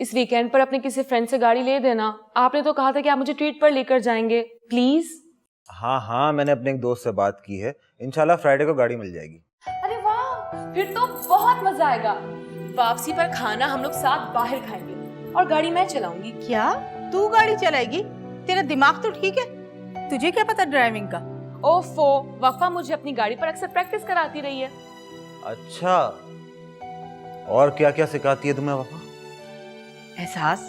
इस वीकेंड पर अपने किसी फ्रेंड से गाड़ी ले देना। आपने तो कहा था कि आप मुझे ट्रीट पर लेकर जाएंगे, प्लीज। हाँ हाँ, मैंने अपने एक दोस्त से बात की है, इंशाल्लाह फ्राइडे को गाड़ी मिल जाएगी। अरे वाह, फिर तो बहुत मजा आएगा। वापसी पर खाना हम लोग साथ बाहर खाएंगे और गाड़ी मैं चलाऊंगी। क्या तू गाड़ी चलाएगी? तेरा दिमाग तो ठीक है, तुझे क्या पता ड्राइविंग का? ओफो, वफा मुझे अपनी गाड़ी पर अक्सर प्रैक्टिस कराती रही है। अच्छा, और क्या क्या सिखाती है तुम्हें वफा? एहसास,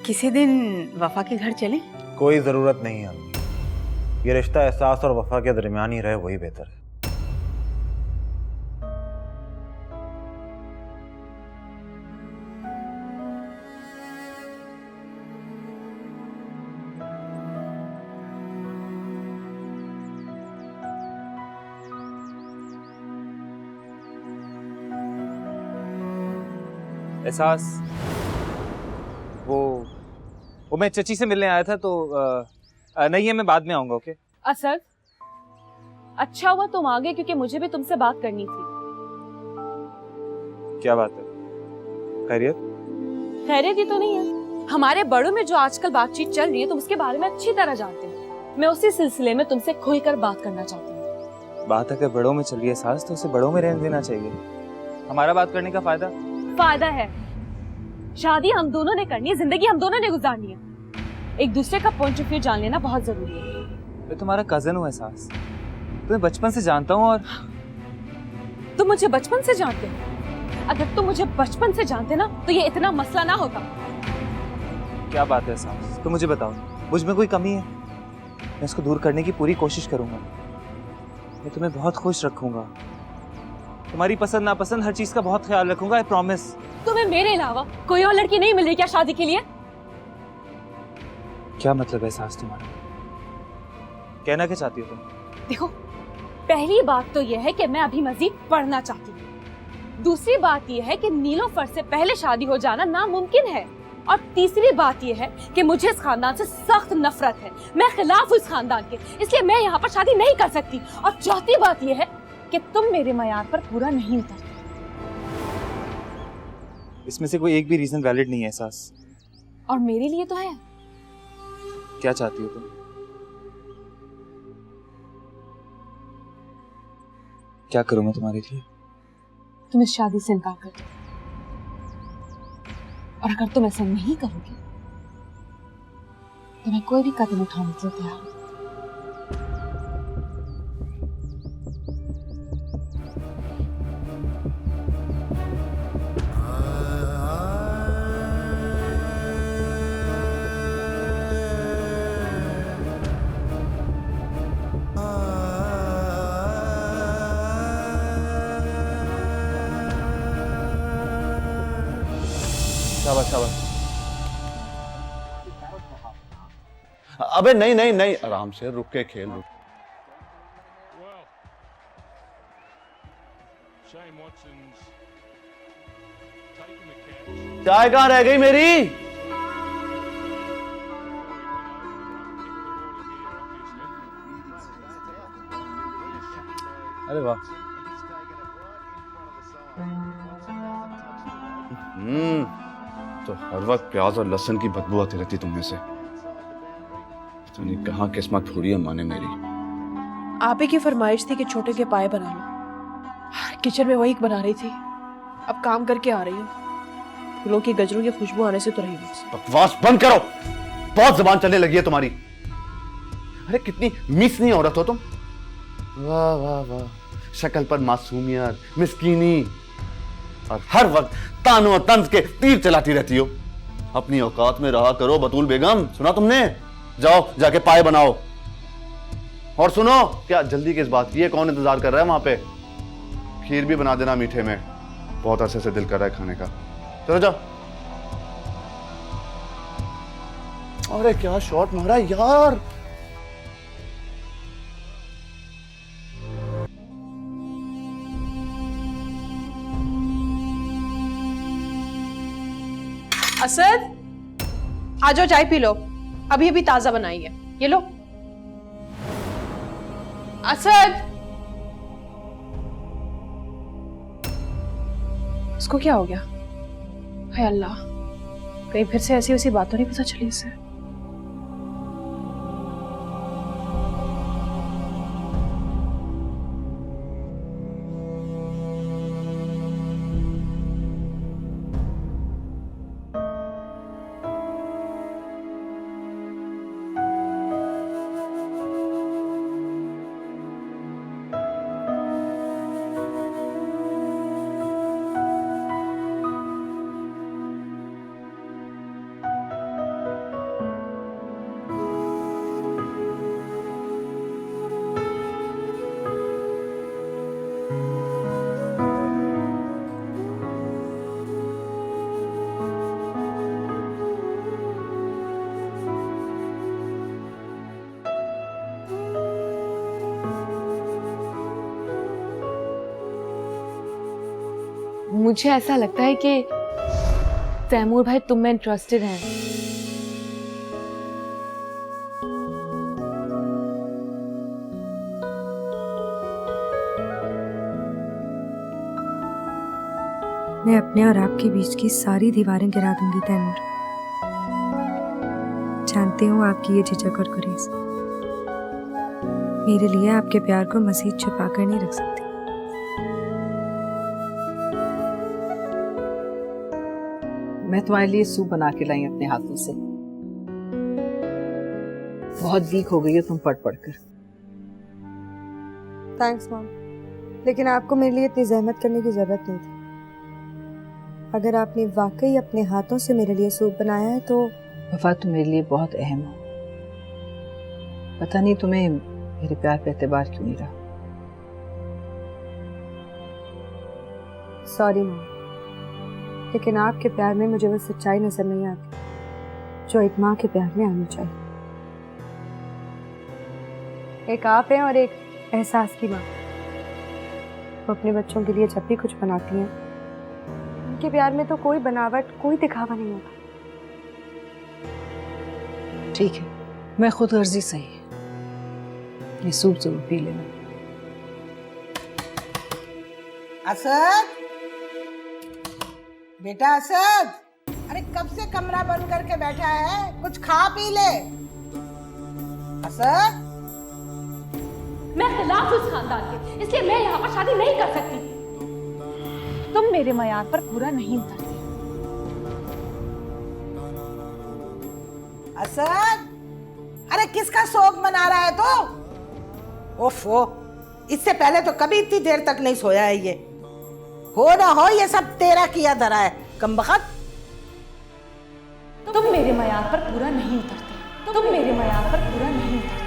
किसी दिन वफा के घर चले? कोई जरूरत नहीं है अम्मी, ये रिश्ता एहसास और वफा के दरमियान ही रहे, वही बेहतर है। एहसास, वो मैं चची से मिलने आया था तो नहीं है, मैं बाद में आऊंगा। ओके असद, अच्छा हुआ तुम आ गए क्योंकि मुझे भी तुमसे बात करनी थी। क्या बात है? खैरियत? खैरियत ही तो नहीं है। हमारे बड़ों में जो आजकल बातचीत चल रही है तुम उसके बारे में अच्छी तरह जानते हो। मैं उसी सिलसिले में तुमसे खुलकर बात करना चाहती हूँ। बात अगर बड़ों में चल रही है एहसास, तो उसे बड़ों में रहने देना चाहिए। हमारा बात करने का फायदा है, शादी हम दोनों ने करनी है, जिंदगी हम दोनों ने गुजारनी है। एक दूसरे का पॉइंट ऑफ व्यू जान लेना बहुत जरूरी है। मैं तुम्हारा कजन हूँ एहसास, तुम्हें बचपन से जानता हूँ। और तुम मुझे बचपन से जानते हो? अगर तुम मुझे बचपन से जानते ना तो ये इतना मसला ना होता। क्या बात है एहसास, तुम मुझे बताओ, मुझ में कोई कमी है? मैं इसको दूर करने की पूरी कोशिश करूंगा। मैं तुम्हें बहुत खुश रखूंगा, तुम्हारी पसंद नापसंद हर चीज का बहुत ख्याल रखूंगा, आई प्रॉमिस। तुम्हें मेरे अलावा कोई और लड़की नहीं मिल रही क्या शादी के लिए? क्या मतलब है एहसास तुम्हारा? कहना क्या चाहती हो तुम? देखो, पहली बात तो यह है कि मैं अभी मजीद पढ़ना चाहती हूँ। दूसरी बात यह है कि नीलोफर से पहले शादी हो जाना नामुमकिन है। और तीसरी बात यह है कि मुझे इस खानदान से सख्त नफरत है। मैं खिलाफ हूँ इस खानदान के, इसलिए मैं यहाँ पर शादी नहीं कर सकती। और चौथी बात यह है कि तुम मेरे मयार पर पूरा नहीं उतरते। इसमें से कोई एक भी रीजन वैलिड नहीं है एहसास। और मेरे लिए तो है। क्या चाहती हो तुम? क्या करूं मैं तुम्हारे लिए? तुम इस शादी से इनकार कर दो। और अगर तुम ऐसा नहीं करोगे तो मैं कोई भी कदम उठाने के लिए तैयार हूं। शाबाश शाबाश। अबे नहीं नहीं नहीं, आराम से रुक के खेल। रुक, चाय कहाँ रह गई मेरी? अरे वाह। तो हर वक्त प्याज और लहसुन की बदबू आती रहती तुम में से। तो नहीं कहाँ किस्मत थोड़ी है माने मेरी। आप ही की फरमाइश थी कि छोटे के पाए बना लो। किचन में वही बना रही थी, अब काम करके आ रही हूँ। फूलों की गजरों की खुशबू आने से तो रही मुझसे। बकवास बंद करो, बहुत जुबान चलने लगी है तुम्हारी। अरे कितनी मिस नहीं औरत हो तुम। वाह वाह वाह, शक्ल पर मासूमियत, मिस्कीनी, और हर वक्त तान और तंज के तीर चलाती रहती हो। अपनी औकात में रहा करो बतूल बेगम, सुना तुमने? जाओ जाके पाए बनाओ। और सुनो, क्या जल्दी किस बात की है? कौन इंतजार कर रहा है वहां पे? खीर भी बना देना मीठे में, बहुत अरसे से दिल कर रहा है खाने का। चलो जाओ। अरे क्या शॉट मारा यार। असद, आ जाओ, चाय पी लो, अभी अभी ताजा बनाई है, ये लो। असद, इसको क्या हो गया? हाय अल्लाह, कहीं फिर से ऐसी वैसी बातों नहीं पता चली इसे। मुझे ऐसा लगता है कि तैमूर भाई तुम में इंटरेस्टेड हैं। मैं अपने और आपके बीच की सारी दीवारें गिरा दूंगी तैमूर। जानती हूँ आपकी ये झिझक और गुरेज मेरे लिए आपके प्यार को मजीद छुपा कर नहीं रख सकती। मैं तुम्हारे लिए सूप बना के लाई अपने हाथों से। बहुत वीक हो गई हो तुम पढ़ पढ़ कर। थैंक्स मॉम, लेकिन आपको मेरे लिए इतनी जहमत करने की जरूरत नहीं थी। अगर आपने वाकई अपने हाथों से मेरे लिए सूप बनाया है तो वफा तुम मेरे लिए बहुत अहम हो। पता नहीं तुम्हें मेरे प्यार पे एतबार क्यों नहीं रहा। सॉरी मॉम, लेकिन आपके प्यार में मुझे वो सच्चाई नजर नहीं आती जो एक माँ के प्यार में आनी चाहिए। एक आप हैं और एक एहसास की माँ। वो अपने बच्चों के लिए जब भी कुछ बनाती हैं, उनके प्यार में तो कोई बनावट, कोई दिखावा नहीं होता। ठीक है, मैं खुद गर्जी सही, ये सूप जरूर पी लेना। असद, बेटा असद, अरे कब से कमरा बंद करके बैठा है? कुछ खा पी ले। असद, मैं खिलाफ उस खानदान के, इसलिए मैं यहाँ पर शादी नहीं कर सकती। तुम मेरे मयार पर पूरा नहीं उतरते। असद, अरे किसका शोक मना रहा है तू? ओफो, इससे पहले तो कभी इतनी देर तक नहीं सोया है ये। हो ना हो ये सब तेरा किया धरा है, कमबख्त। तुम मेरे मयार पर पूरा नहीं उतरते। तुम मेरे मयार पर पूरा नहीं उतरते।